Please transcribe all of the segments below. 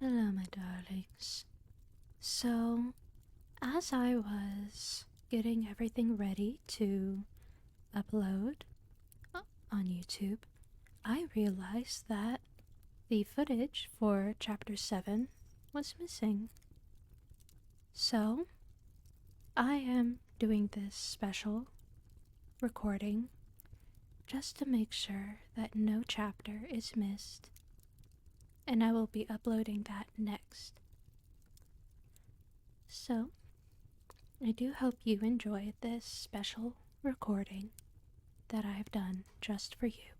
Hello, my darlings. So, as I was getting everything ready to upload on YouTube, I realized that the footage for Chapter 7 was missing. So, I am doing this special recording just to make sure that no chapter is missed, and I will be uploading that next. So, I do hope you enjoy this special recording that I've done just for you.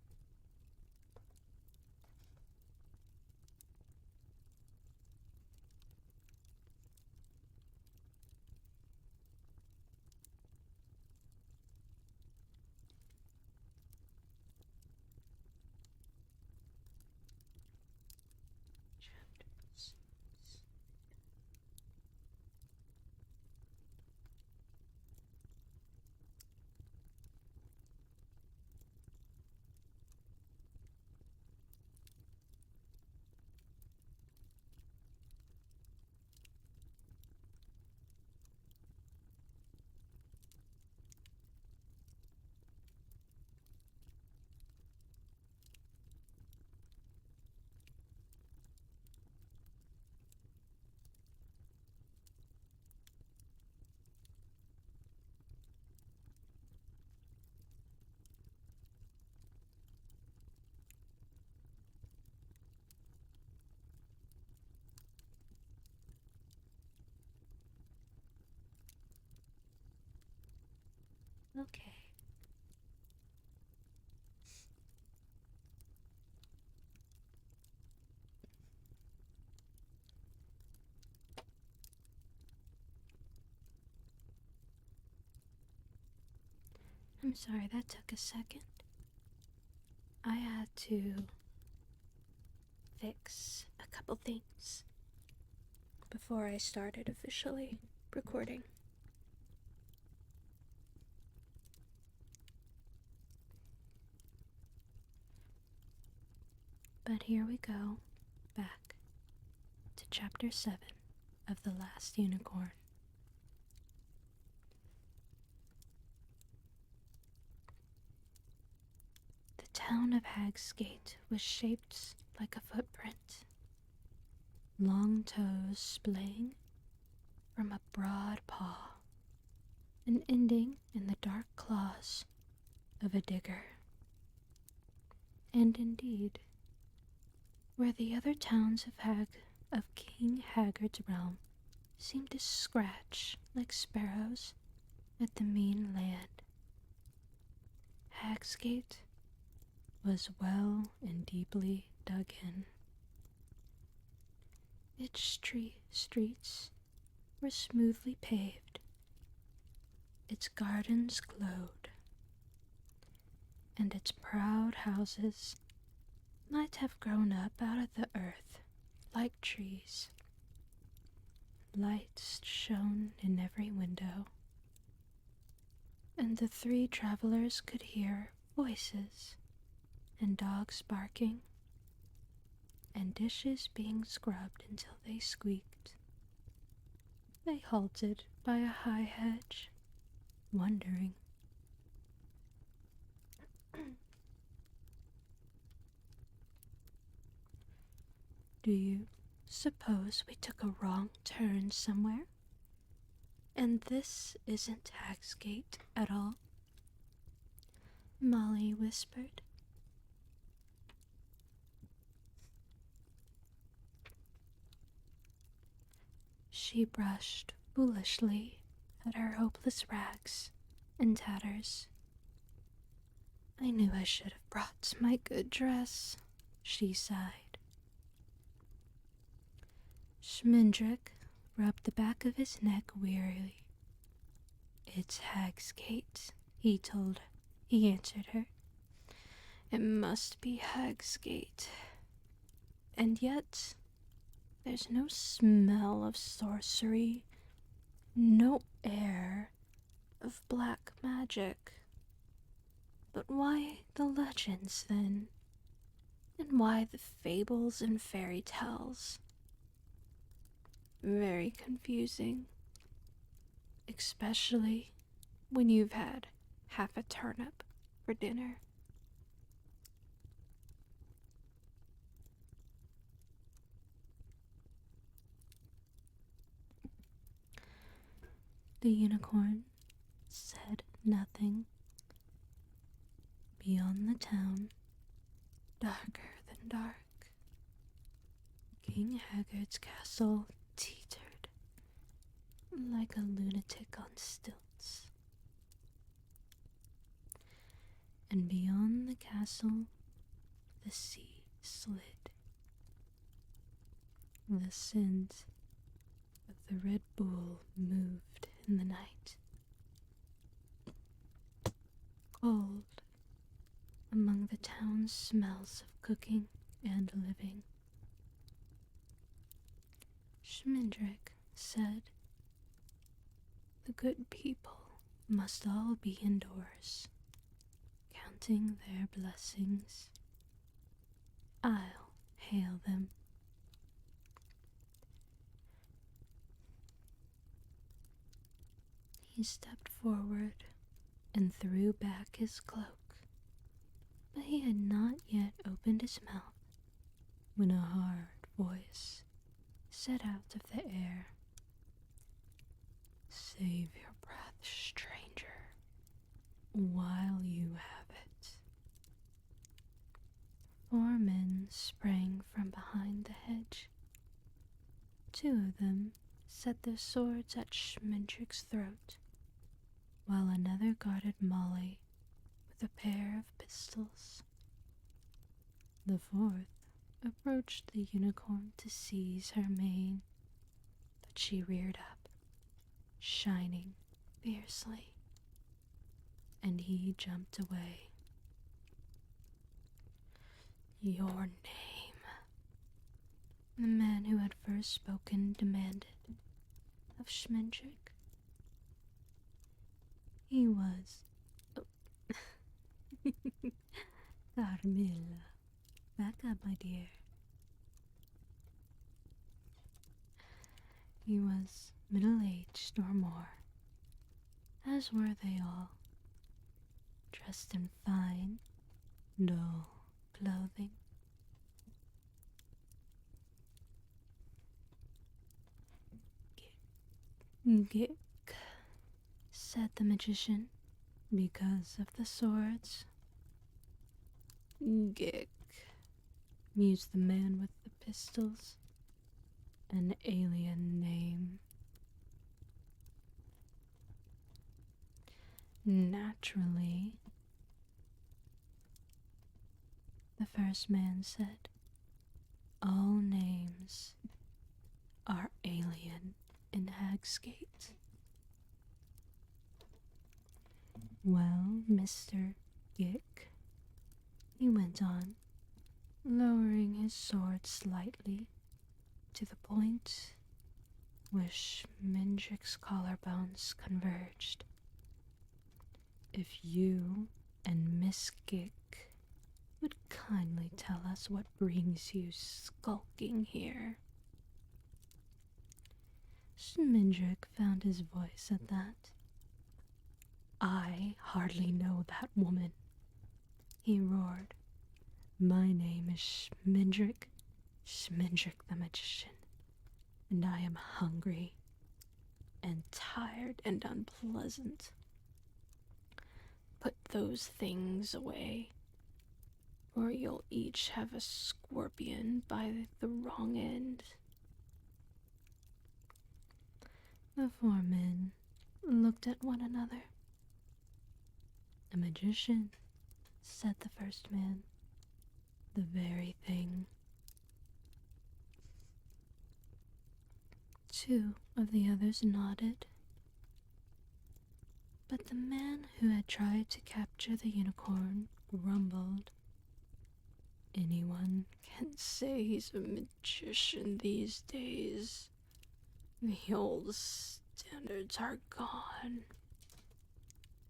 Okay. I'm sorry that took a second. I had to fix a couple things before I started officially recording. But here we go, back to Chapter 7 of The Last Unicorn. The town of Hag's Gate was shaped like a footprint, long toes splaying from a broad paw and ending in the dark claws of a digger. And indeed, where the other towns of King Haggard's realm seemed to scratch like sparrows at the mean land, Hagsgate was well and deeply dug in. Its streets were smoothly paved, its gardens glowed, and its proud houses might have grown up out of the earth like trees. Lights shone in every window, and the three travelers could hear voices and dogs barking and dishes being scrubbed until they squeaked. They halted by a high hedge, wondering. Do you suppose we took a wrong turn somewhere? And this isn't Hagsgate at all? Molly whispered. She brushed foolishly at her hopeless rags and tatters. I knew I should have brought my good dress, she sighed. Schmendrick rubbed the back of his neck wearily. It's Hagsgate, he answered her. It must be Hagsgate. And yet, there's no smell of sorcery, no air of black magic. But why the legends, then? And why the fables and fairy tales? very confusing, especially when you've had half a turnip for dinner. The unicorn said nothing. Beyond the town, darker than dark, King Haggard's castle teetered like a lunatic on stilts. And beyond the castle, the sea slid. The scent of the Red Bull moved in the night. Cold among the town's smells of cooking and living. Schmindrick said, "The good people must all be indoors, counting their blessings. I'll hail them." He stepped forward and threw back his cloak, but he had not yet opened his mouth when a hard voice said out of the air, "Save your breath, stranger, while you have it." 4 men sprang from behind the hedge. 2 of them set their swords at Schmindrick's throat, while another guarded Molly with a pair of pistols. The 4th approached the unicorn to seize her mane, but she reared up, shining fiercely, and he jumped away. "Your name," the man who had first spoken demanded of Schmindrick. He was Carmilla. Back up, my dear. He was middle-aged or more, as were they all, dressed in fine, dull clothing. Gick, said the magician, "because of the swords." Gick, mused the man with the pistols. "An alien name." "Naturally," the first man said. "All names are alien in Hagsgate." "Well, Mr. Gick," he went on, lowering his sword slightly to the point where Schmindrick's collarbones converged. "If you and Miss Gick would kindly tell us what brings you skulking here." Schmindrick found his voice at that. "I hardly know that woman," he roared. "My name is Schmindrick, Schmindrick the magician, and I am hungry and tired and unpleasant. Put those things away, or you'll each have a scorpion by the wrong end." The 4 men looked at one another. "A magician," said the first man. "The very thing." 2 of the others nodded, but the man who had tried to capture the unicorn grumbled. "Anyone can say he's a magician these days. The old standards are gone.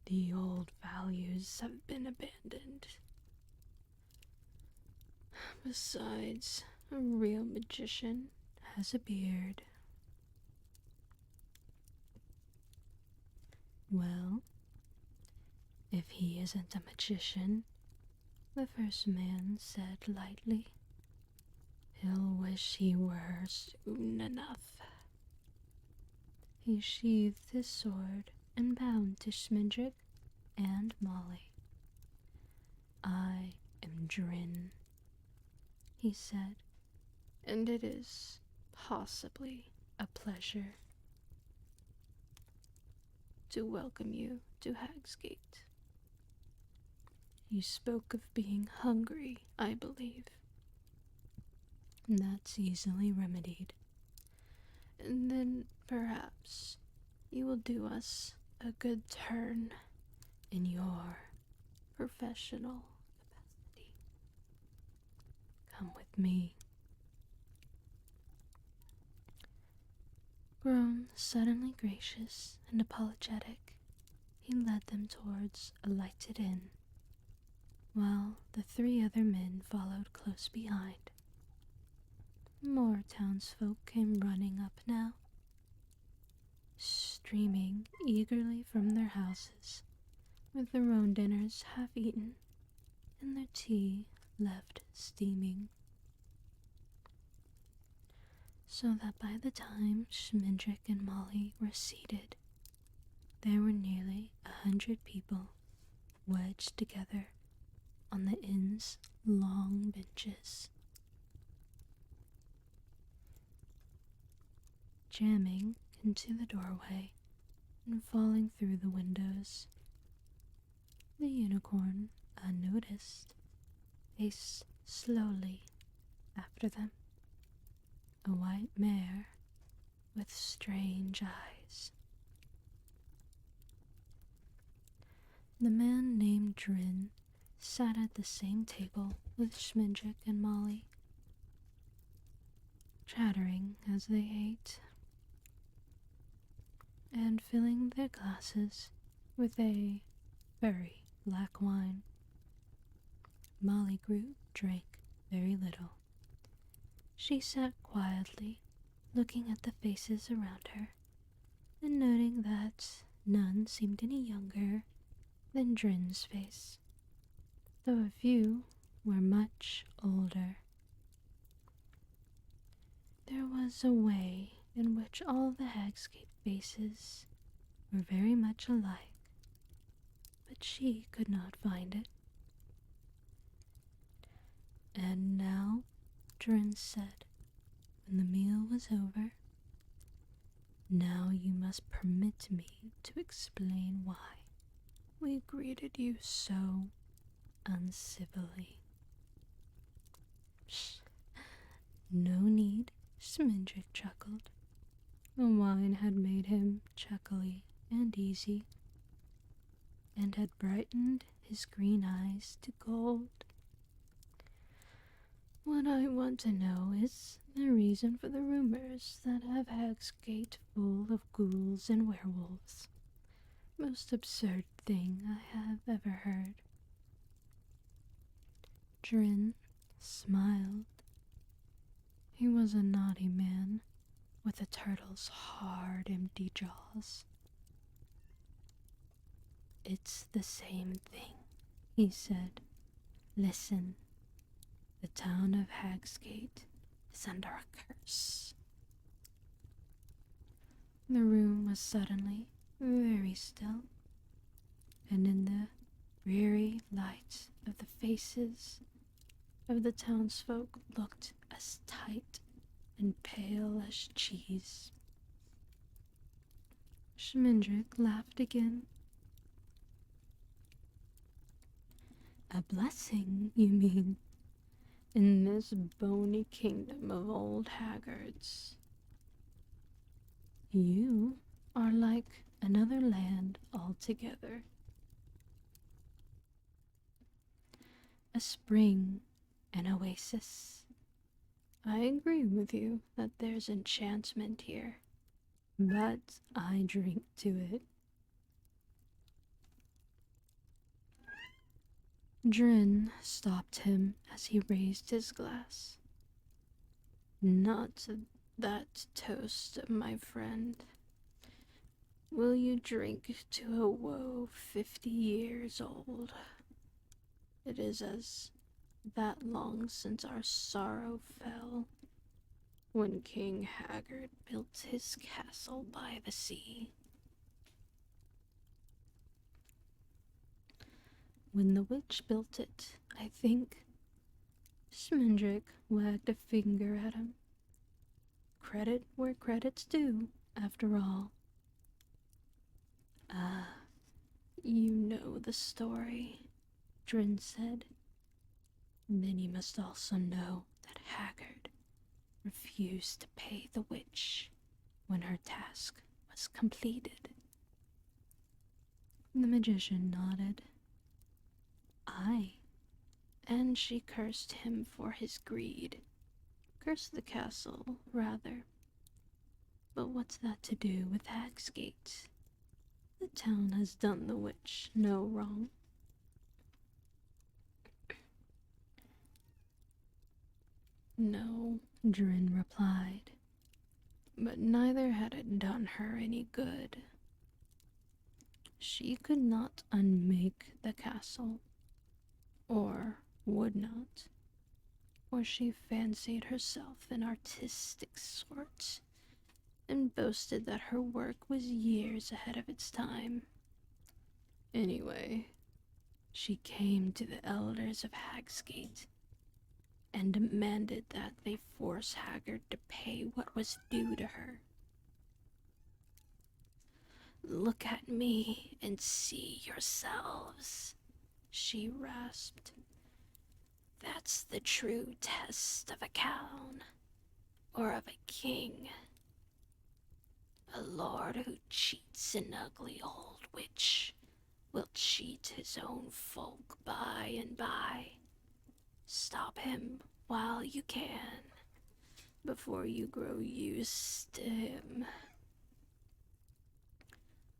The old values have been abandoned. Besides, a real magician has a beard Well, if he isn't a magician, the first man said lightly, he'll wish he were soon enough. He sheathed his sword and bowed to Schmidrick and Molly. I am Drin, he said, and it is possibly a pleasure to welcome you to Hagsgate. You spoke of being hungry, I believe. That's easily remedied. And then perhaps you will do us a good turn in your professional capacity. Come with me. Grown suddenly gracious and apologetic, he led them towards a lighted inn, while the three other men followed close behind. More townsfolk came running up now, streaming eagerly from their houses, with their own dinners half eaten and their tea left steaming, so that by the time Schmidrick and Molly were seated, there were nearly 100 people wedged together on the inn's long benches, jamming into the doorway and falling through the windows. The unicorn, unnoticed, paced slowly after them, a white mare with strange eyes. The man named Drin sat at the same table with Schmidrick and Molly, chattering as they ate, and filling their glasses with a very black wine. Molly drank very little. She sat quietly, looking at the faces around her, and noting that none seemed any younger than Drin's face, though a few were much older. There was a way in which all the Hagsgate faces were very much alike, but she could not find it. And now, Drin said, when the meal was over, now you must permit me to explain why we greeted you so uncivilly. Psh, no need, Schmidrick chuckled. The wine had made him chuckly and easy, and had brightened his green eyes to gold. What I want to know is the reason for the rumors that have Hagsgate full of ghouls and werewolves. Most absurd thing I have ever heard. Drin smiled. He was a naughty man, with a turtle's hard, empty jaws. It's the same thing, he said. Listen, the town of Hagsgate is under a curse. The room was suddenly very still, and in the dreary light of the faces of the townsfolk looked as tight and pale as cheese. Schmidrick laughed again. A blessing, you mean, in this bony kingdom of old haggards. You are like another land altogether. A spring, an oasis. I agree with you that there's enchantment here, but I drink to it. Drin stopped him as he raised his glass. Not that toast, my friend. Will you drink to a woe 50 years old? It is as that long since our sorrow fell, when King Haggard built his castle by the sea. When the witch built it, I think. Smindrick wagged a finger at him. Credit where credit's due, after all. Ah, you know the story, Drin said. Then you must also know that Haggard refused to pay the witch when her task was completed. The magician nodded. Aye, and she cursed him for his greed. Cursed the castle, rather. But what's that to do with Hagsgate? The town has done the witch no wrong. No, Drin replied, but neither had it done her any good. She could not unmake the castle, or would not, for she fancied herself an artistic sort, and boasted that her work was years ahead of its time. Anyway, she came to the elders of Hagsgate and demanded that they force Haggard to pay what was due to her. Look at me and see yourselves, she rasped. That's the true test of a crown, or of a king. A lord who cheats an ugly old witch will cheat his own folk by and by. Stop him while you can, before you grow used to him.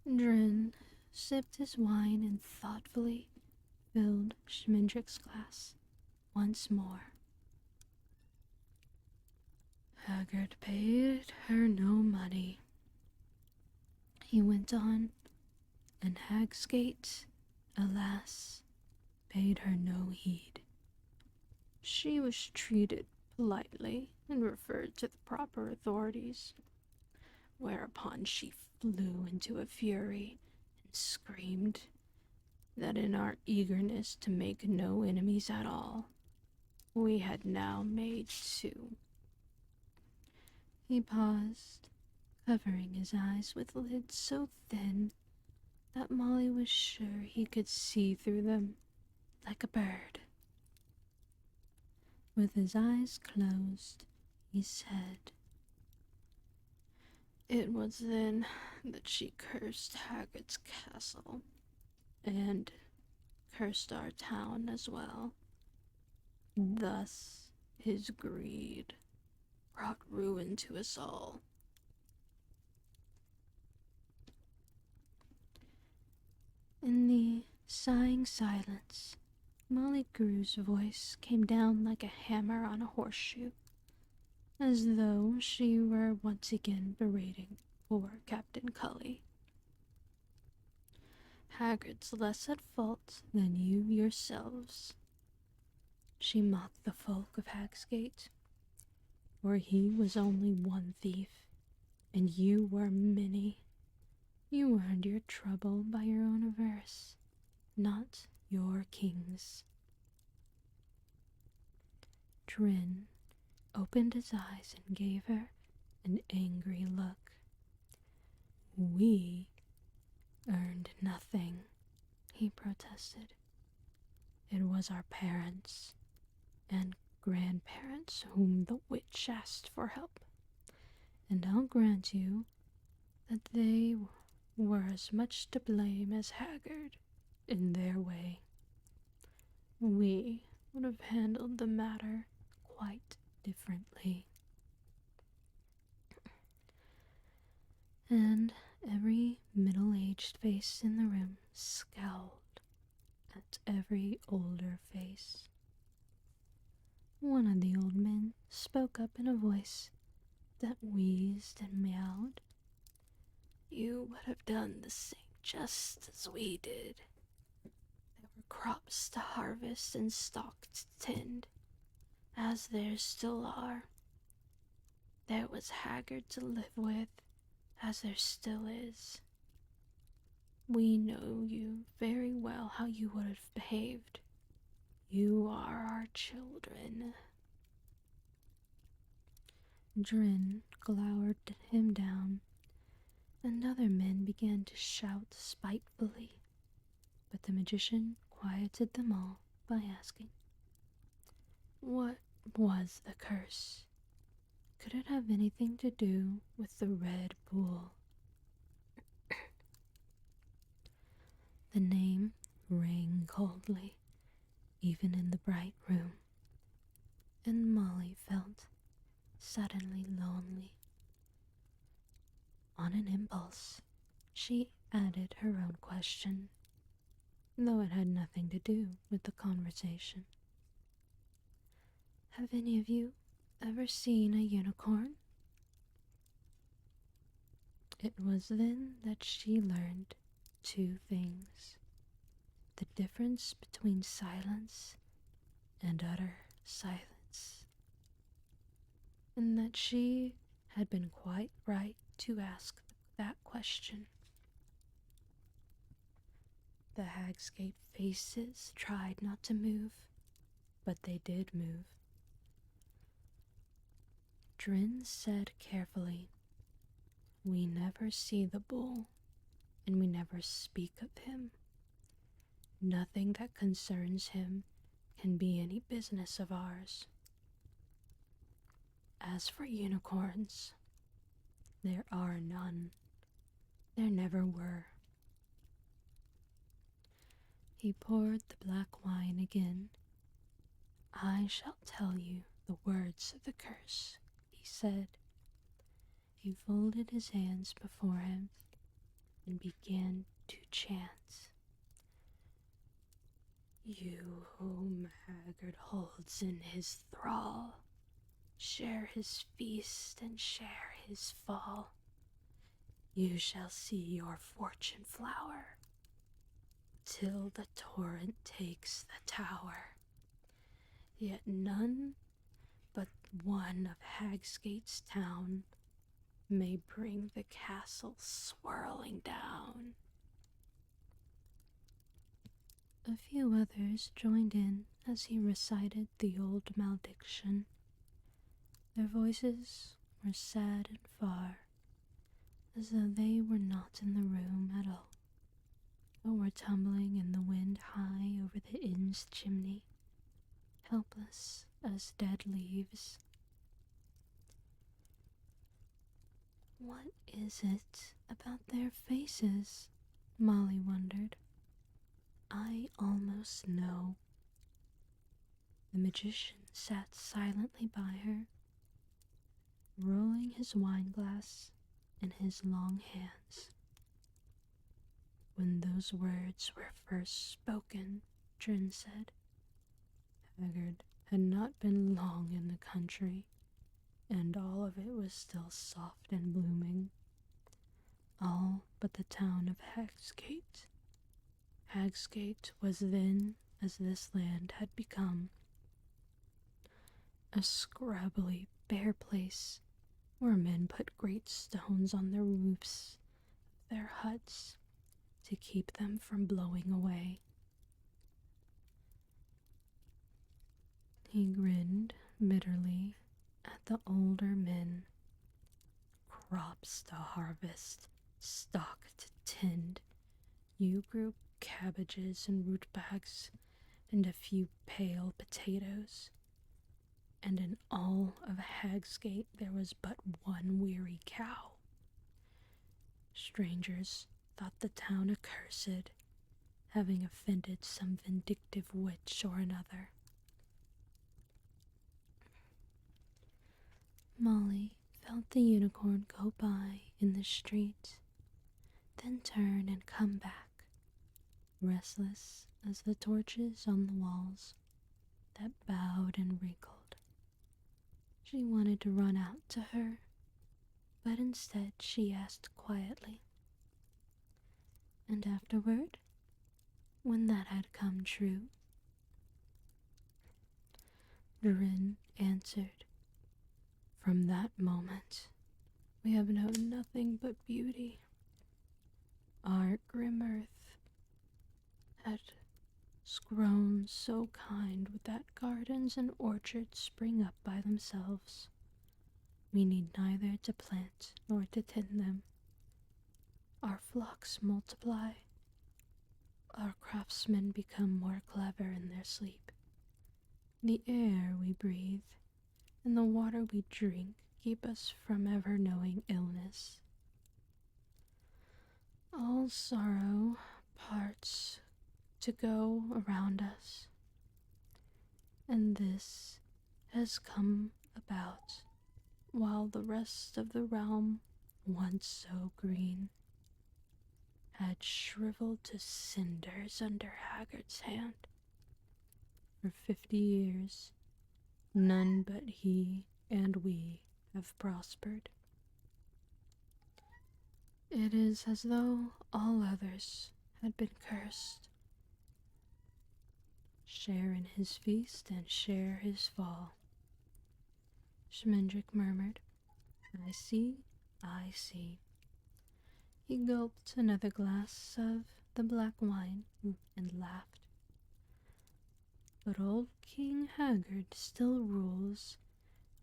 Drin sipped his wine and thoughtfully filled Schmindrick's glass once more. Haggard paid her no money, he went on, and Hagsgate, alas, paid her no heed. She was treated politely and referred to the proper authorities, whereupon she flew into a fury and screamed that in our eagerness to make no enemies at all, we had now made two. He paused, covering his eyes with lids so thin that Molly was sure he could see through them like a bird. With his eyes closed, he said, "It was then that she cursed Haggard's castle, and cursed our town as well. Thus his greed brought ruin to us all." In the sighing silence, Molly Grew's voice came down like a hammer on a horseshoe, as though she were once again berating poor Captain Cully. "Haggard's less at fault than you yourselves," she mocked the folk of Hagsgate, "for he was only one thief, and you were many. You earned your trouble by your own avarice, not your king's." Drin opened his eyes and gave her an angry look. "We earned nothing," he protested. "It was our parents and grandparents whom the witch asked for help, and I'll grant you that they were as much to blame as Haggard in their way. We would have handled the matter quite differently." And every middle-aged face in the room scowled at every older face. One of the old men spoke up in a voice that wheezed and meowed. you would have done the same just as we did. There were crops to harvest and stock to tend, as there still are. There was Haggard to live with, as there still is. We know you very well how you would have behaved. You are our children. Drin glowered him down, and other men began to shout spitefully, but the magician quieted them all by asking, "What was the curse? Could it have anything to do with the Red Bull?" The name rang coldly, even in the bright room, and Molly felt suddenly lonely. On an impulse, she added her own question, though it had nothing to do with the conversation. "Have any of you ever seen a unicorn?" It was then that she learned two things: the difference between silence and utter silence, and that she had been quite right to ask that question. The Hagscape faces tried not to move, but they did move. Drin said carefully, "We never see the bull, and we never speak of him. Nothing that concerns him can be any business of ours. As for unicorns, there are none. There never were." He poured the black wine again. "I shall tell you the words of the curse," he said. He folded his hands before him and began to chant. "You whom Haggard holds in his thrall, share his feast and share his fall. You shall see your fortune flower, till the torrent takes the tower. Yet none but one of Hagsgate's town may bring the castle swirling down." A few others joined in as he recited the old malediction. Their voices were sad and far, as though they were not in the room at all, but were tumbling in the wind high over the inn's chimney, helpless as dead leaves. "What is it about their faces?" Molly wondered. "I almost know." The magician sat silently by her, rolling his wineglass in his long hands. "When those words were first spoken," Drin said, "Haggard had not been long in the country, and all of it was still soft and blooming. All but the town of Hagsgate. Hagsgate was then as this land had become, a scrabbly, bare place where men put great stones on the roofs of their huts to keep them from blowing away." He grinned bitterly at the older men. "Crops to harvest, stock to tend. You grew cabbages and root bags and a few pale potatoes. And in all of Hagsgate there was but one weary cow. Strangers thought the town accursed, having offended some vindictive witch or another." Molly felt the unicorn go by in the street, then turn and come back, restless as the torches on the walls that bowed and wrinkled. She wanted to run out to her, but instead she asked quietly, And afterward, when that had come true, Durin answered, "From that moment, we have known nothing but beauty. Our grim earth had grown so kind with that gardens and orchards spring up by themselves. We need neither to plant nor to tend them. Our flocks multiply. Our craftsmen become more clever in their sleep. The air we breathe and the water we drink keep us from ever knowing illness. All sorrow parts to go around us, and this has come about while the rest of the realm, once so green, had shriveled to cinders under Haggard's hand. For 50 years, none but he and we have prospered. It is as though all others had been cursed. Share in his feast and share his fall." Schmendrick murmured, "I see, I see." He gulped another glass of the black wine and laughed. "But old King Haggard still rules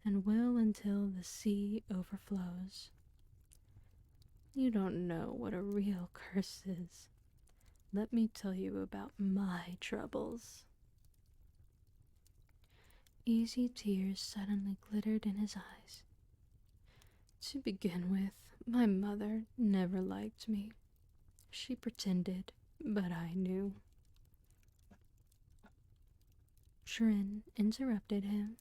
and will until the sea overflows. You don't know what a real curse is. Let me tell you about my troubles." Easy tears suddenly glittered in his eyes. "To begin with, my mother never liked me. She pretended, but I knew." Trin interrupted him,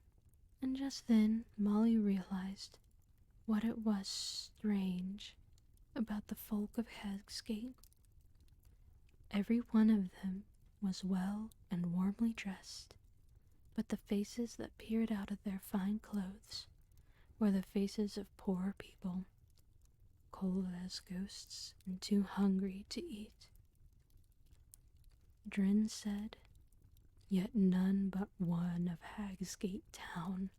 and just then Molly realized what it was strange about the folk of Hexgate. Every one of them was well and warmly dressed, but the faces that peered out of their fine clothes were the faces of poor people, cold as ghosts and too hungry to eat. Drin said, "Yet none but one of Hagsgate town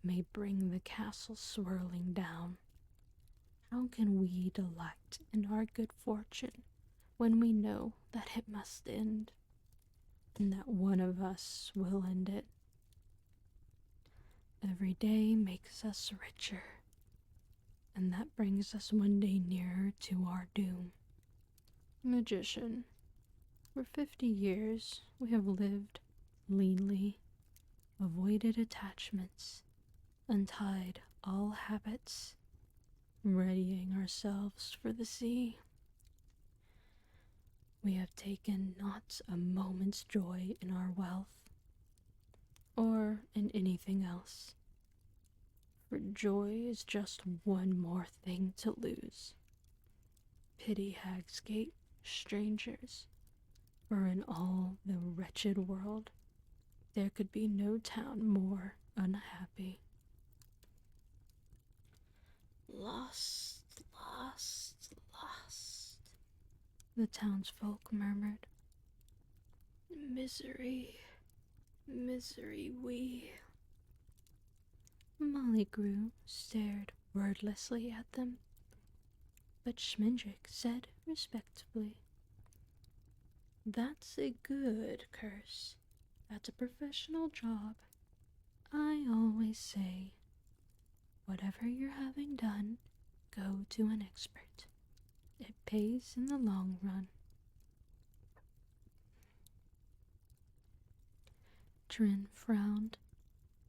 may bring the castle swirling down. How can we delight in our good fortune when we know that it must end, and that one of us will end it? Every day makes us richer, and that brings us one day nearer to our doom. Magician, for 50 years we have lived leanly, avoided attachments, untied all habits, readying ourselves for the sea. We have taken not a moment's joy in our wealth, or in anything else, for joy is just one more thing to lose. Pity Hagsgate, strangers, for in all the wretched world there could be no town more unhappy." "Lost, lost, lost," the townsfolk murmured. "Misery, misery we." Molly Grew stared wordlessly at them, but Schmendrick said respectfully, "That's a good curse. That's a professional job. I always say, whatever you're having done, go to an expert. It pays in the long run." Trin frowned,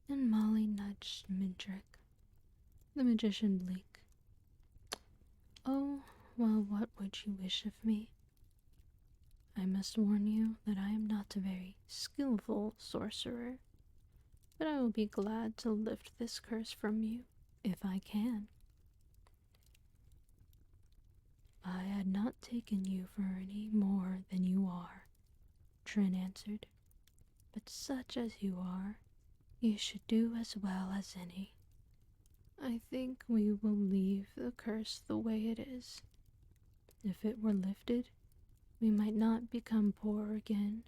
and Molly nudged Schmendrick. The magician blinked. "Oh, well, what would you wish of me? I must warn you that I am not a very skillful sorcerer, but I will be glad to lift this curse from you, if I can." "I had not taken you for any more than you are," Trin answered, "but such as you are, you should do as well as any. I think we will leave the curse the way it is. If it were lifted, We might not become poor again,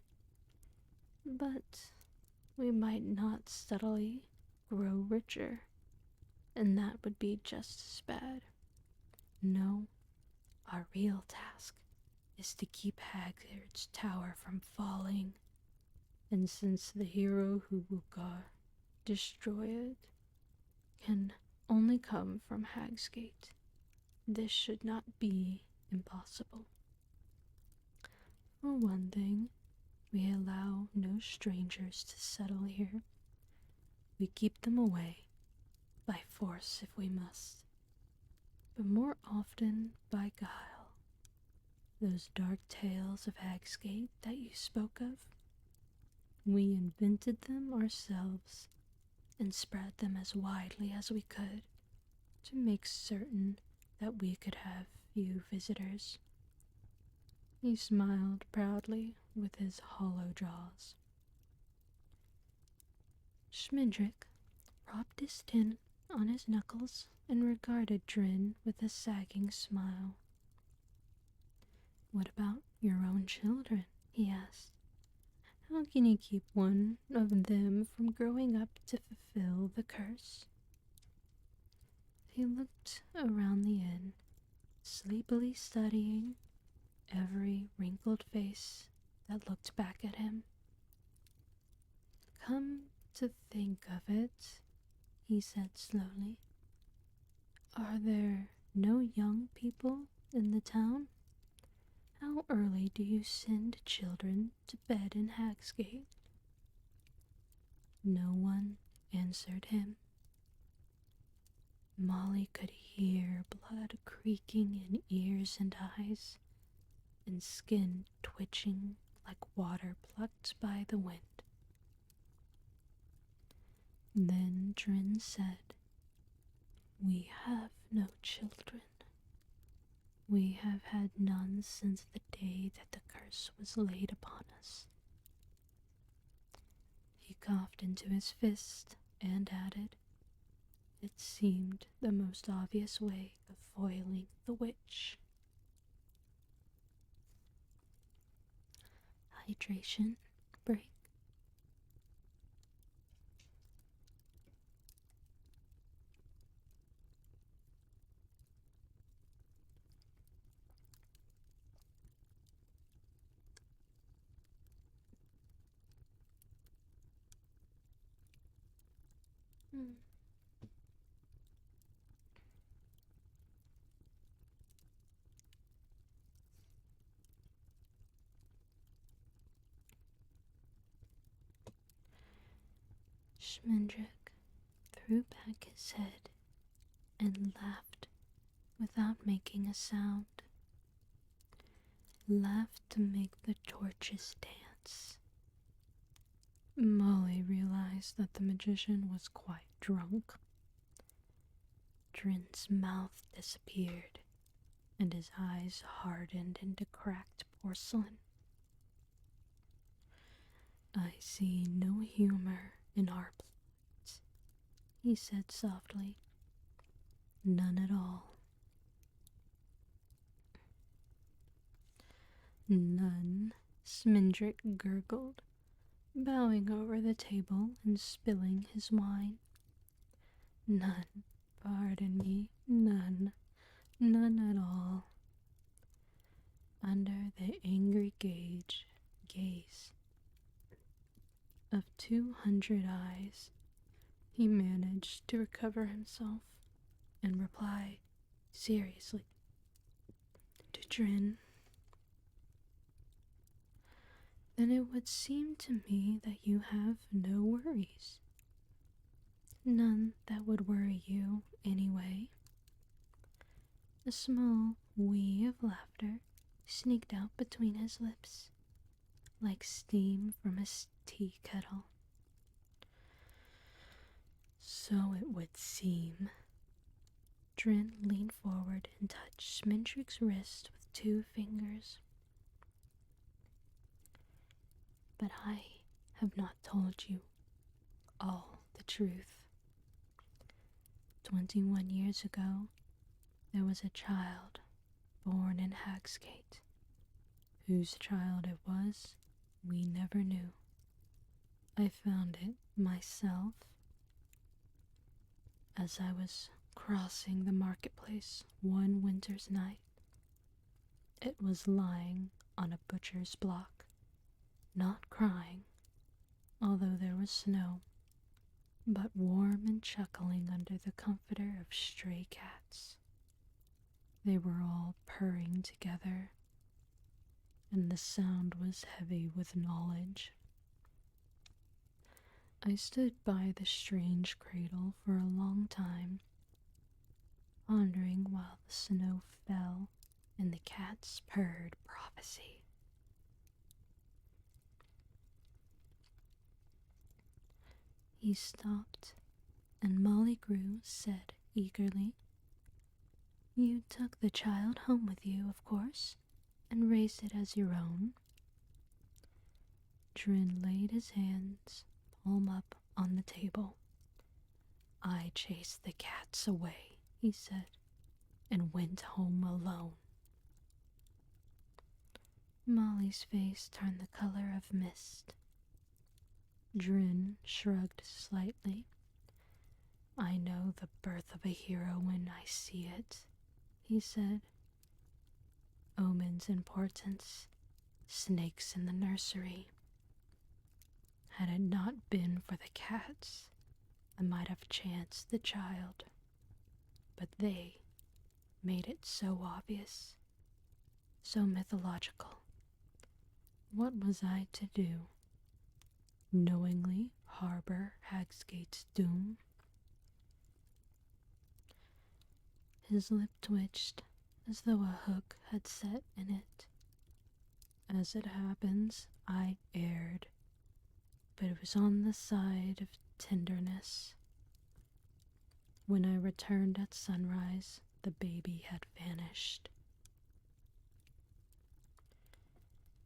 but we might not steadily grow richer, and that would be just as bad. No, our real task is to keep Haggard's tower from falling, and since the hero who will destroy it can only come from Hagsgate, this should not be impossible. For one thing, we allow no strangers to settle here. We keep them away, by force if we must, but more often by guile. Those dark tales of Hagsgate that you spoke of, we invented them ourselves and spread them as widely as we could to make certain that we could have few visitors. He smiled proudly with his hollow jaws. Schmindrick propped his tin on his knuckles and regarded Drin with a sagging smile. "What about your own children?" he asked. "How can you keep one of them from growing up to fulfill the curse?" He looked around the inn, sleepily studying every wrinkled face that looked back at him. "Come to think of it," he said slowly, "are there no young people in the town? How early do you send children to bed in Hagsgate?" No one answered him. Molly could hear blood creaking in ears and eyes, and skin twitching like water plucked by the wind. Then Drin said, "We have no children. We have had none since the day that the curse was laid upon us." He coughed into his fist and added, "It seemed the most obvious way of foiling the witch." Hydration break. Hmm. Schmendrick threw back his head and laughed without making a sound. Laughed to make the torches dance. Molly realized that the magician was quite drunk. Drin's mouth disappeared, and his eyes hardened into cracked porcelain. "I see no humor in our plot," he said softly. "None at all." "None," Smindrick gurgled, bowing over the table and spilling his wine. "None, pardon me, none, none at all." Under the angry gaze of 200 eyes, he managed to recover himself and reply seriously to Drin. "Then it would seem to me that you have no worries. None that would worry you, anyway." A small wee of laughter sneaked out between his lips, like steam from a tea kettle. "So it would seem." Drin leaned forward and touched Smindrick's wrist with 2 fingers. "But I have not told you all the truth. 21 years ago, there was a child born in Hagsgate Whose child it was, we never knew. I found it myself as I was crossing the marketplace one winter's night. It was lying on a butcher's block, not crying, although there was snow, but warm and chuckling under the comforter of stray cats. They were all purring together, and the sound was heavy with knowledge. I stood by the strange cradle for a long time, pondering while the snow fell and the cats purred prophecy. He stopped, and Molly Grew said eagerly, "You took the child home with you, of course, and raised it as your own?" Drin laid his hands palm up on the table. "I chased the cats away," he said, "and went home alone." Molly's face turned the color of mist. Drin shrugged slightly. "I know the birth of a hero when I see it," he said. "Omen's importance, snakes in the nursery. Had it not been for the cats, I might have chanced the child. But they made it so obvious, so mythological. What was I to do? Knowingly harbor Hagsgate's doom?" His lip twitched as though a hook had set in it. "As it happens, I erred, but it was on the side of tenderness. When I returned at sunrise, the baby had vanished."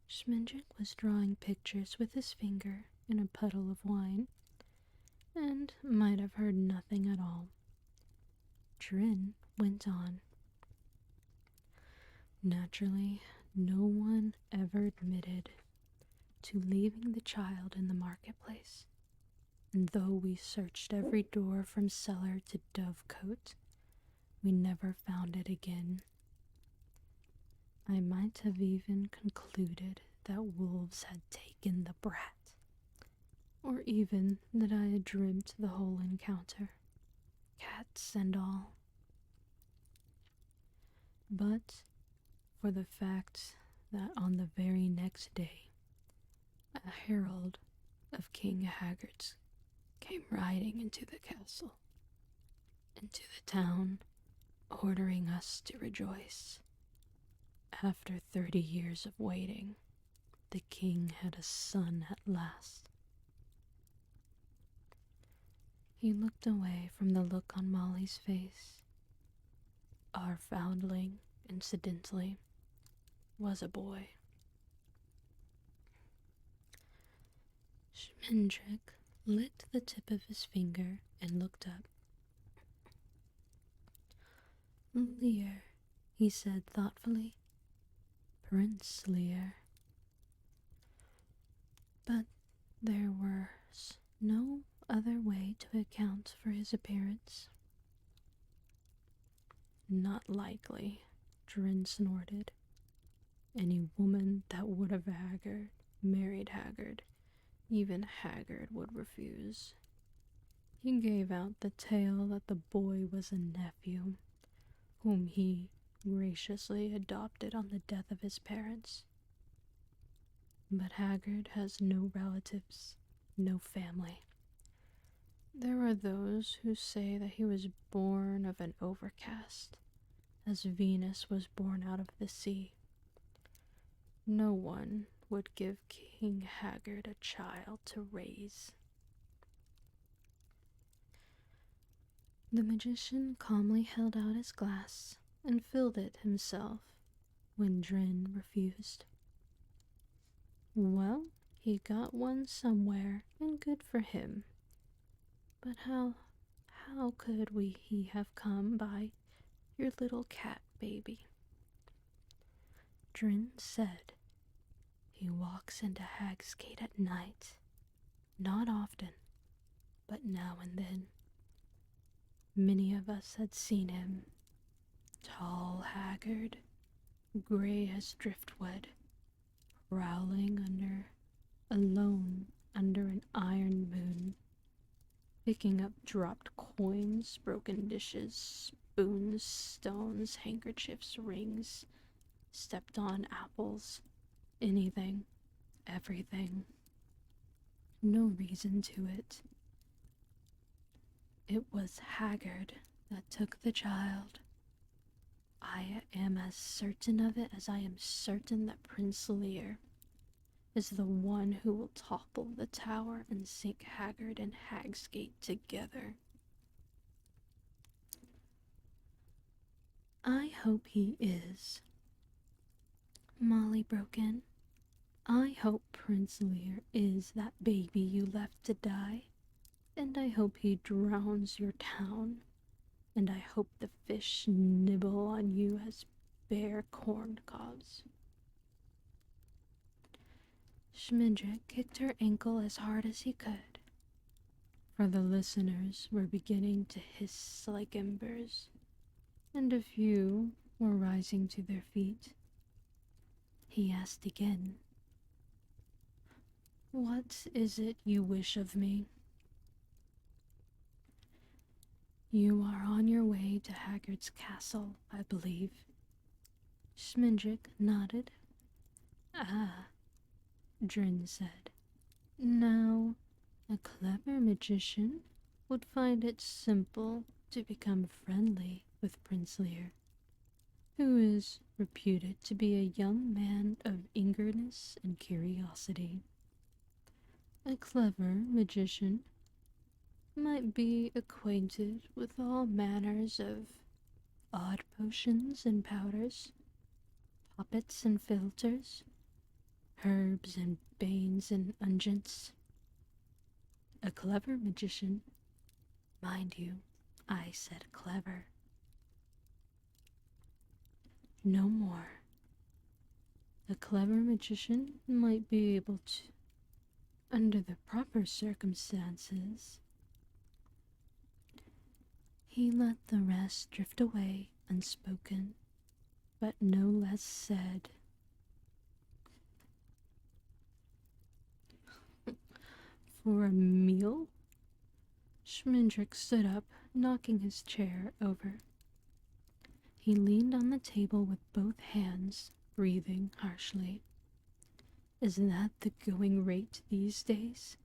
Schmendrick was drawing pictures with his finger in a puddle of wine, and might have heard nothing at all. Drin went on. "Naturally, no one ever admitted to leaving the child in the marketplace, and though we searched every door from cellar to dovecote, we never found it again. I might have even concluded that wolves had taken the brat, or even that I had dreamt the whole encounter, cats and all. But for the fact that on the very next day, a herald of King Haggard's came riding into the castle, into the town, ordering us to rejoice. After 30 years of waiting, the king had a son at last." He looked away from the look on Molly's face. "Our foundling, incidentally, was a boy." Schmendrick lit the tip of his finger and looked up. "Lear," he said thoughtfully. "Prince Lear." But there was no other way to account for his appearance. "Not likely," Drin snorted. "Any woman that would have married Haggard, even Haggard would refuse." He gave out the tale that the boy was a nephew, whom he graciously adopted on the death of his parents. But Haggard has no relatives, no family. There are those who say that he was born of an overcast, as Venus was born out of the sea. No one would give King Haggard a child to raise." The magician calmly held out his glass and filled it himself when Drin refused. "Well, he got one somewhere, and good for him. But how could he have come by your little cat baby?" Drin said, He walks into Hag's Gate at night. Not often, but now and then. Many of us had seen him. Tall, haggard, gray as driftwood, prowling alone under an iron moon, picking up dropped coins, broken dishes, spoons, stones, handkerchiefs, rings, stepped on apples, anything, everything. No reason to it. It was Haggard that took the child. I am as certain of it as I am certain that Prince Lear is the one who will topple the tower and sink Haggard and Hagsgate together. I hope he is. Molly broke in. I hope Prince Lear is that baby you left to die, and I hope he drowns your town, and I hope the fish nibble on you as bare corn cobs. Schmidrick kicked her ankle as hard as he could, for the listeners were beginning to hiss like embers, and a few were rising to their feet. He asked again, "What is it you wish of me?" "You are on your way to Haggard's castle, I believe." Schmidrick nodded. "Ah," Drin said. "Now, a clever magician would find it simple to become friendly with Prince Lear, who is reputed to be a young man of eagerness and curiosity. A clever magician might be acquainted with all manners of odd potions and powders, poppets and philters, herbs and banes and unguents. A clever magician, mind you, I said clever. No more. A clever magician might be able to, under the proper circumstances." He let the rest drift away unspoken, but no less said. "For a meal?" Schmidrick stood up, knocking his chair over. He leaned on the table with both hands, breathing harshly. "Is that the going rate these days?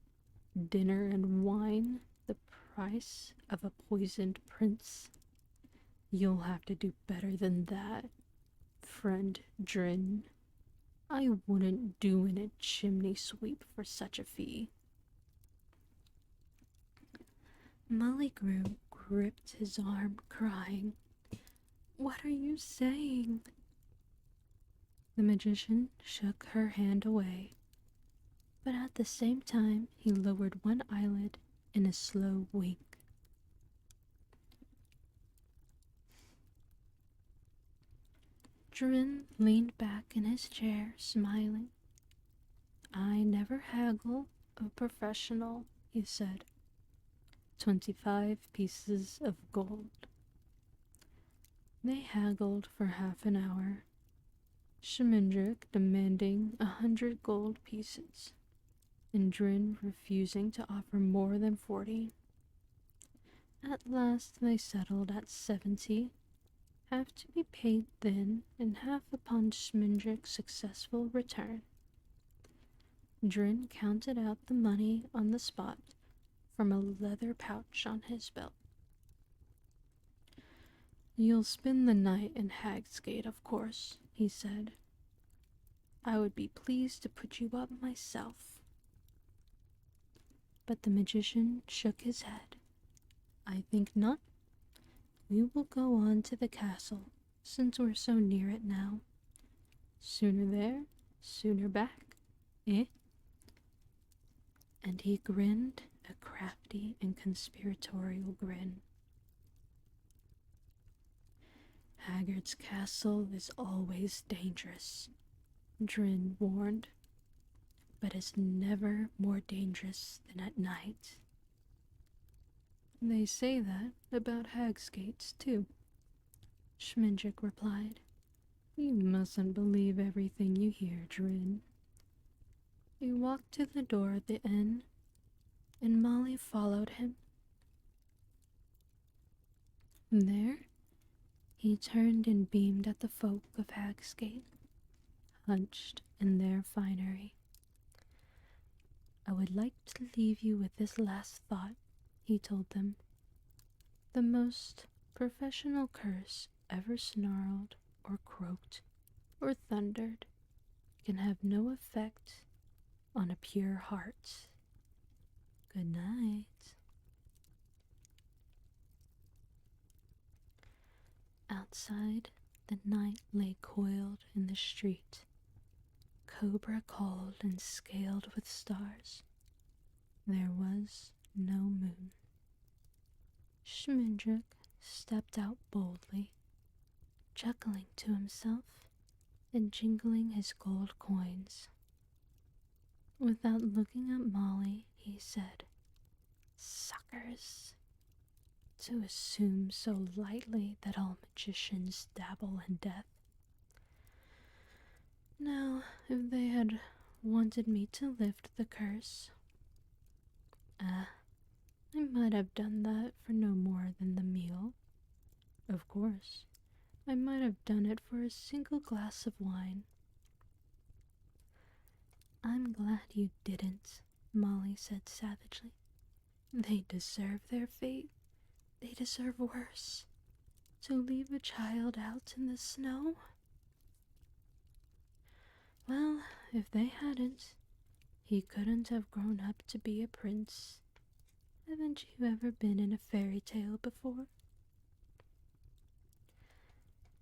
Dinner and wine, the price of a poisoned prince? You'll have to do better than that, friend Drin. I wouldn't do in a chimney sweep for such a fee." Mulligrew gripped his arm, crying, "What are you saying?" The magician shook her hand away, but at the same time he lowered one eyelid in a slow wink. Drin leaned back in his chair, smiling. "I never haggle a professional," he said. 25 pieces of gold." They haggled for half an hour, Schmidrick demanding 100 gold pieces, and Drin refusing to offer more than 40. At last they settled at 70, half to be paid then and half upon Schmidrick's successful return. Drin counted out the money on the spot from a leather pouch on his belt. "You'll spend the night in Hagsgate, of course," he said. "I would be pleased to put you up myself." But the magician shook his head. "I think not. We will go on to the castle, since we're so near it now. Sooner there, sooner back, eh?" And he grinned a crafty and conspiratorial grin. "Haggard's castle is always dangerous," Drin warned. but is never more dangerous than at night. They say that about hag's gates, too, Schmindrick replied. You mustn't believe everything you hear, Drin. He walked to the door at the inn, and Molly followed him. There, he turned and beamed at the folk of Hagsgate, hunched in their finery. I would like to leave you with this last thought, he told them. The most professional curse ever snarled or croaked or thundered can have no effect on a pure heart. Good night. Outside, the night lay coiled in the street, cobra cold and scaled with stars. There was no moon. Schmindrick stepped out boldly, chuckling to himself and jingling his gold coins. Without looking at Molly, he said, Suckers! To assume so lightly that all magicians dabble in death. Now, if they had wanted me to lift the curse, I might have done that for no more than the meal. Of course, I might have done it for a single glass of wine. I'm glad you didn't, Molly said savagely. They deserve their fate. They deserve worse. To leave a child out in the snow? Well, if they hadn't, he couldn't have grown up to be a prince. Haven't you ever been in a fairy tale before?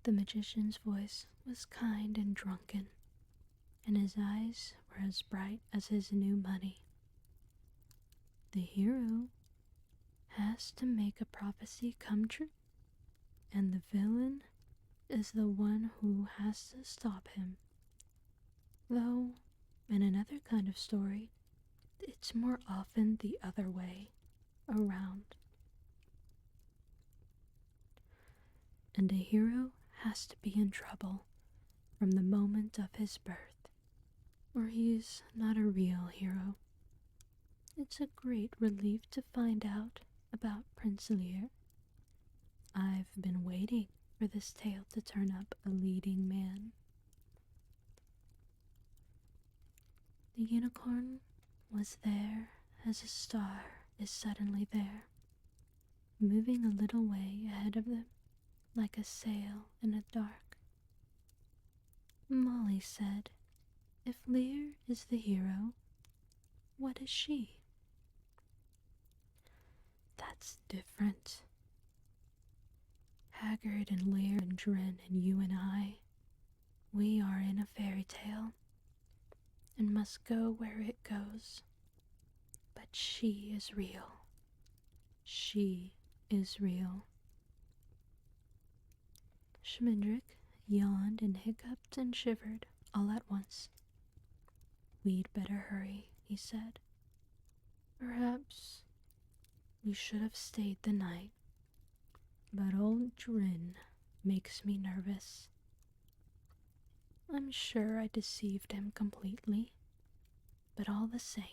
The magician's voice was kind and drunken, and his eyes were as bright as his new money. The hero has to make a prophecy come true, and the villain is the one who has to stop him. Though, in another kind of story, it's more often the other way around. And a hero has to be in trouble from the moment of his birth, or he's not a real hero. It's a great relief to find out about Prince Lear. I've been waiting for this tale to turn up a leading man. The unicorn was there as a star is suddenly there, moving a little way ahead of them like a sail in the dark. Molly said, if Lear is the hero, what is she? That's different. Haggard and Lear and Drin and you and I, we are in a fairy tale and must go where it goes. But she is real. She is real. Schmindrick yawned and hiccuped and shivered all at once. We'd better hurry, he said. Perhaps we should have stayed the night, but old Drin makes me nervous. I'm sure I deceived him completely, but all the same.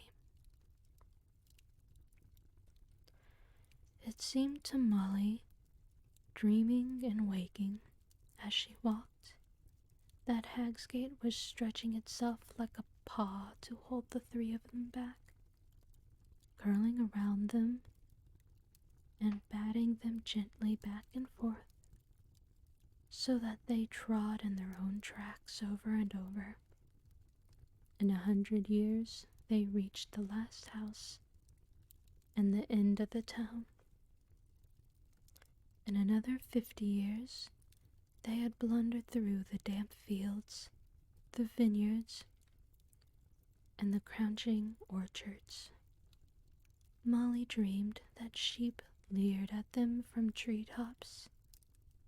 It seemed to Molly, dreaming and waking as she walked, that Hagsgate was stretching itself like a paw to hold the three of them back, curling around them and batting them gently back and forth, so that they trod in their own tracks over and over. In 100 years, they reached the last house and the end of the town. In another 50 years, they had blundered through the damp fields, the vineyards, and the crouching orchards. Molly dreamed that sheep leered at them from treetops,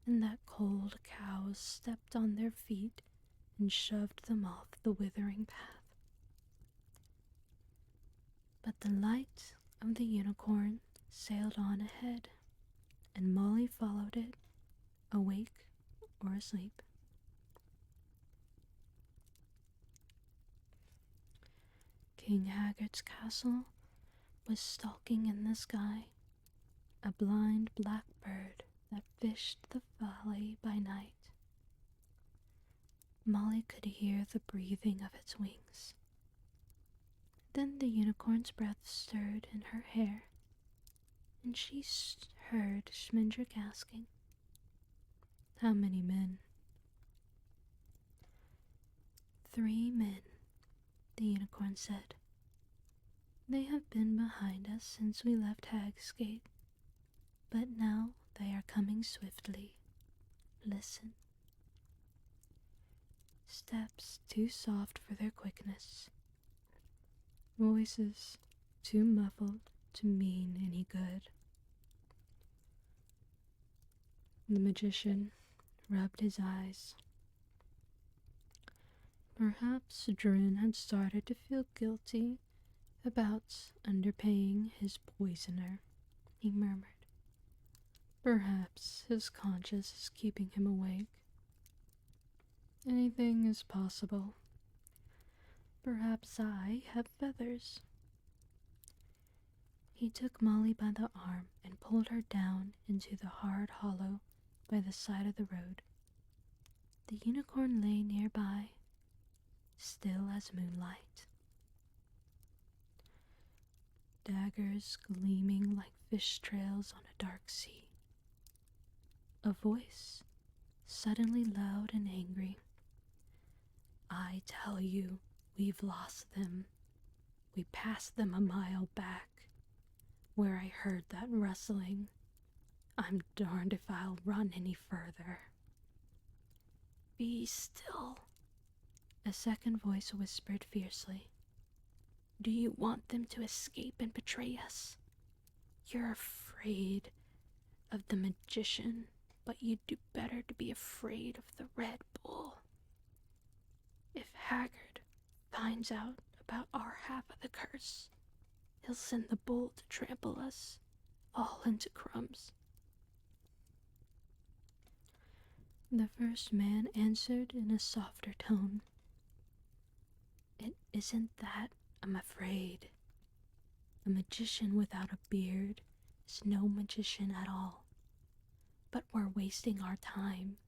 and that cold cows stepped on their feet and shoved them off the withering path. But the light of the unicorn sailed on ahead, and Molly followed it, awake or asleep. King Haggard's castle was stalking in the sky, a blind black bird that fished the valley by night. Molly could hear the breathing of its wings. Then the unicorn's breath stirred in her hair, and she heard Schmindrick asking, "How many men?" "3 men," the unicorn said. "They have been behind us since we left Hag's Gate, but now they are coming swiftly. Listen." Steps too soft for their quickness. Voices too muffled to mean any good. The magician rubbed his eyes. Perhaps Drin had started to feel guilty about underpaying his poisoner, he murmured. Perhaps his conscience is keeping him awake. Anything is possible. Perhaps I have feathers. He took Molly by the arm and pulled her down into the hard hollow by the side of the road. The unicorn lay nearby, still as moonlight. Daggers gleaming like fish trails on a dark sea. A voice, suddenly loud and angry. "I tell you, we've lost them. We passed them a mile back, where I heard that rustling. I'm darned if I'll run any further." "Be still," a second voice whispered fiercely. "Do you want them to escape and betray us? You're afraid of the magician, but you'd do better to be afraid of the Red Bull. If Haggard finds out about our half of the curse, he'll send the bull to trample us all into crumbs." The first man answered in a softer tone. "It isn't that I'm afraid. A magician without a beard is no magician at all. But we're wasting our time.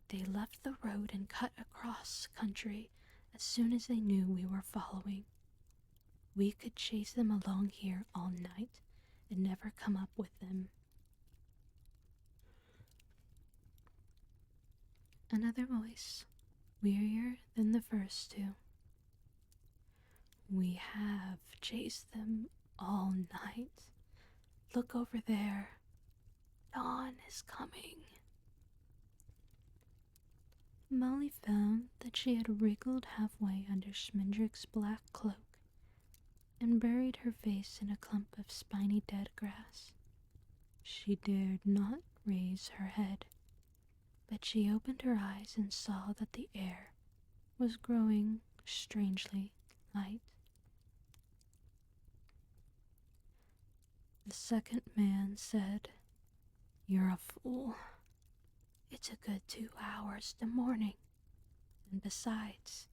They left the road and cut across country as soon as they knew we were following. We could chase them along here all night and never come up with them." Another voice, wearier than the first two. "We have chased them all night. Look over there. Dawn is coming." Molly found that she had wriggled halfway under Schmindrick's black cloak and buried her face in a clump of spiny dead grass. She dared not raise her head, but she opened her eyes and saw that the air was growing strangely light. The second man said, "You're a fool. It's a good 2 hours to morning, and besides,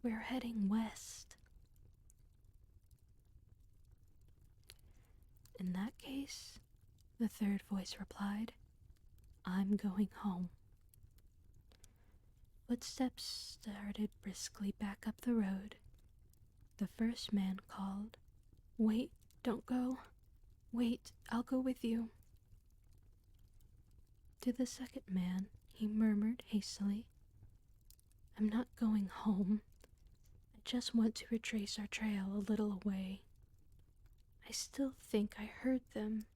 we're heading west." "In that case," the third voice replied, "I'm going home." Footsteps started briskly back up the road. The first man called, "Wait, don't go. Wait, I'll go with you." To the second man, he murmured hastily, "I'm not going home. I just want to retrace our trail a little away. I still think I heard them,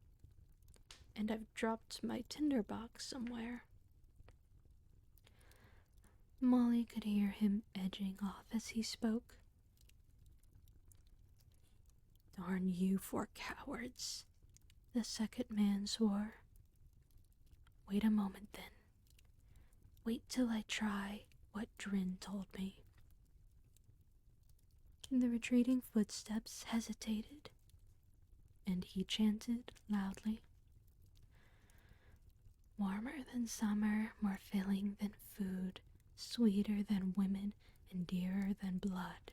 and I've dropped my tinderbox somewhere." Molly could hear him edging off as he spoke. "Darn you for cowards," the second man swore. "Wait a moment then. Wait till I try what Drin told me." The retreating footsteps hesitated, and he chanted loudly. Warmer than summer, more filling than food, sweeter than women, and dearer than blood.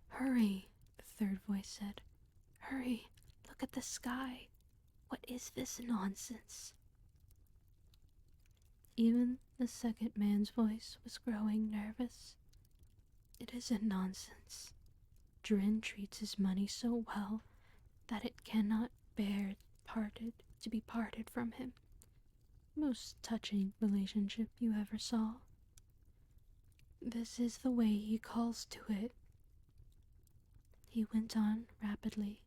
Hurry, the third voice said. Hurry, look at the sky. What is this nonsense? Even the second man's voice was growing nervous. It isn't nonsense. Drin treats his money so well that it cannot bear to be parted from him. Most touching relationship you ever saw. This is the way he calls to it. He went on rapidly,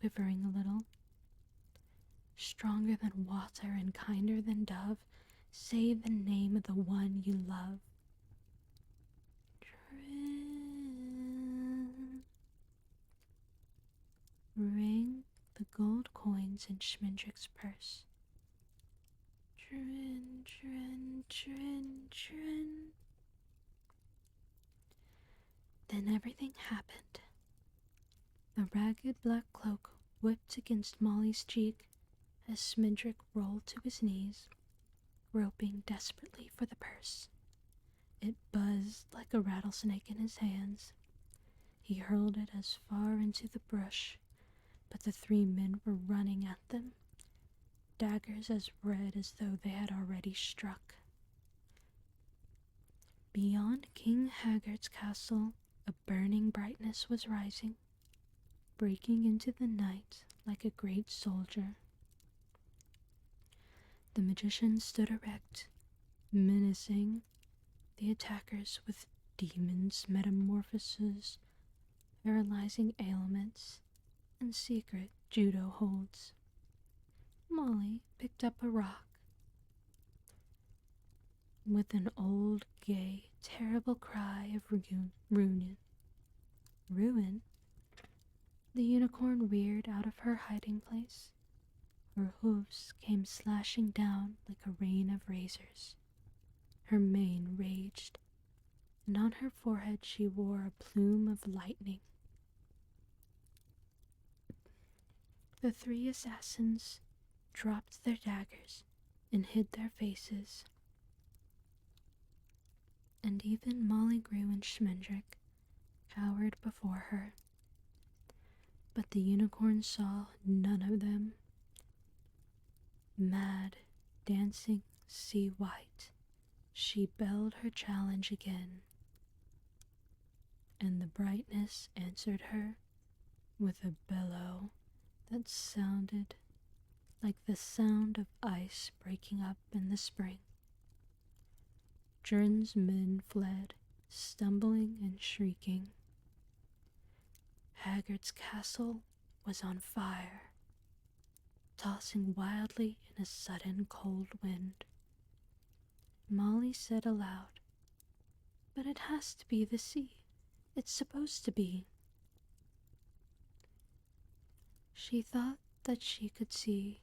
quivering a little. Stronger than water and kinder than dove, say the name of the one you love. Drin. Ring the gold coins in Schmendrick's purse. Drin, drin, drin, drin. Then everything happened. The ragged black cloak whipped against Molly's cheek as Schmendrick rolled to his knees, groping desperately for the purse. It buzzed like a rattlesnake in his hands. He hurled it as far into the brush, but the three men were running at them, daggers as red as though they had already struck. Beyond King Haggard's castle, a burning brightness was rising, breaking into the night like a great soldier. The magician stood erect, menacing the attackers with demons, metamorphoses, paralyzing ailments, and secret judo holds. Molly picked up a rock. With an old, gay, terrible cry of ruin, the unicorn reared out of her hiding place. Her hooves came slashing down like a rain of razors. Her mane raged, and on her forehead she wore a plume of lightning. The three assassins dropped their daggers and hid their faces. And even Molly Grew and Schmendrick cowered before her. But the unicorn saw none of them. Mad, dancing, sea white, she bellowed her challenge again. And the brightness answered her with a bellow that sounded like the sound of ice breaking up in the spring. Drin's men fled, stumbling and shrieking. Haggard's castle was on fire, tossing wildly in a sudden cold wind. Molly said aloud, "But it has to be the sea. It's supposed to be." She thought that she could see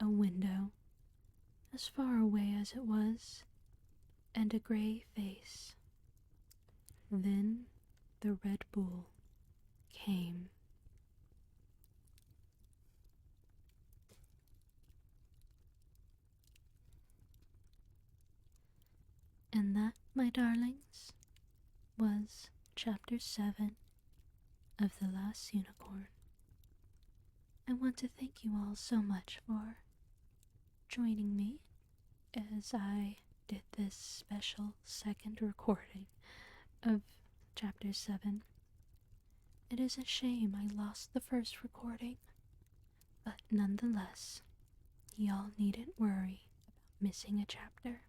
a window, as far away as it was, and a gray face. Then the Red Bull came. And that, my darlings, was Chapter 7 of The Last Unicorn. I want to thank you all so much for joining me as I did this special second recording of Chapter 7. It is a shame I lost the first recording, but nonetheless, y'all needn't worry about missing a chapter.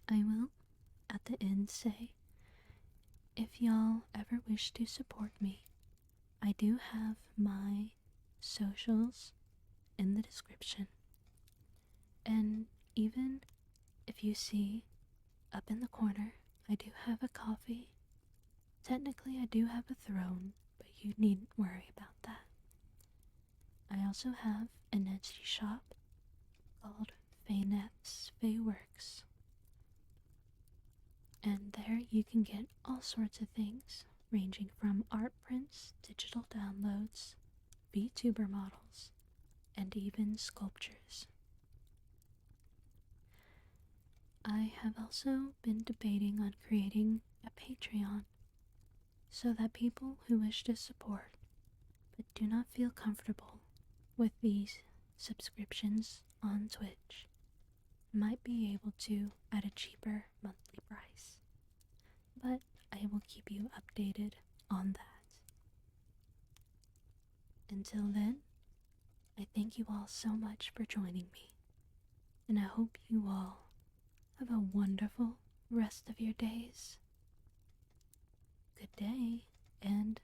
I will, at the end, say, if y'all ever wish to support me, I do have my socials in the description. And even if you see up in the corner, I do have a coffee. Technically, I do have a throne, but you needn't worry about that. I also have an Etsy shop called FaeWorks. And there you can get all sorts of things, ranging from art prints, digital downloads, VTuber models, and even sculptures. I have also been debating on creating a Patreon so that people who wish to support but do not feel comfortable with these subscriptions on Twitch might be able to at a cheaper monthly price. But I will keep you updated on that. Until then, I thank you all so much for joining me, and I hope you all have a wonderful rest of your days. Good day, and